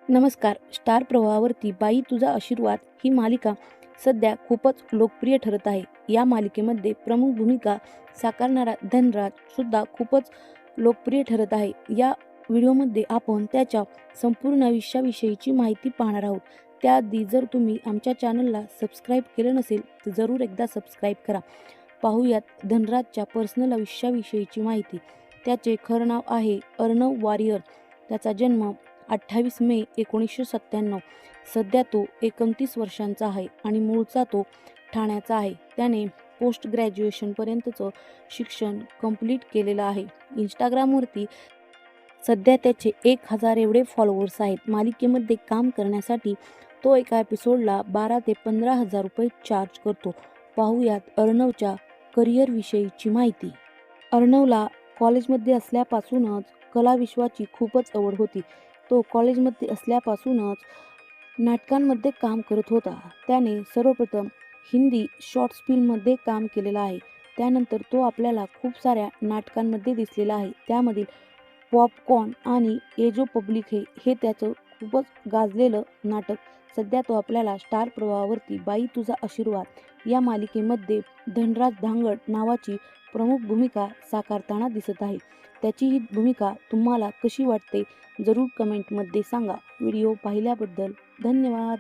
नमस्कार. स्टार प्रवाहावरती बाई तुझा आशीर्वाद ही मालिका सध्या खूपच लोकप्रिय ठरत आहे. या मालिकेमध्ये प्रमुख भूमिका साकारणारा धनराज सुद्धा खूपच लोकप्रिय ठरत आहे. या व्हिडिओमध्ये आपण त्याच्या संपूर्ण आयुष्याविषयीची माहिती पाहणार आहोत. त्याआधी जर तुम्ही आमच्या चॅनलला सबस्क्राईब केलं नसेल तर जरूर एकदा सबस्क्राईब करा. पाहूयात धनराजच्या पर्सनल आयुष्याविषयीची माहिती. त्याचे खरं नाव आहे अर्णव वारियर. त्याचा जन्म 28 मे 1997. सध्या तो 29 वर्षांचा आहे आणि मूळचा तो ठाण्याचा आहे. त्याने पोस्ट ग्रॅज्युएशनपर्यंतचं शिक्षण कंप्लीट केलेलं आहे. इंस्टाग्रामवरती सध्या त्याचे 1000 एवढे फॉलोअर्स आहेत. मालिकेमध्ये काम करण्यासाठी तो एका एपिसोडला 12 ते 15 हजार रुपये चार्ज करतो. पाहूयात अर्णवच्या करिअरविषयीची माहिती. अर्णवला कॉलेजमध्ये असल्यापासूनच कलाविश्वाची खूपच आवड होती. तो कॉलेजमध्ये असल्यापासूनच नाटकांमध्ये काम करत होता. त्याने सर्वप्रथम हिंदी शॉर्ट्स फिल्ममध्ये काम केलेलं आहे. त्यानंतर तो आपल्याला खूप साऱ्या नाटकांमध्ये दिसलेला आहे. त्यामधील पॉपकॉर्न आणि ये जो पब्लिक है हे त्याचं खूपच गाजलेलं नाटक. सध्या तो आपल्याला स्टार प्रवाहावरती बाई तुझा आशीर्वाद या मालिकेमध्ये धनराज धांगड नावाची प्रमुख भूमिका साकारताना दिसत आहे. त्याची ही भूमिका तुम्हाला कशी वाटते जरूर कमेंटमध्ये सांगा. व्हिडिओ पाहिल्याबद्दल धन्यवाद.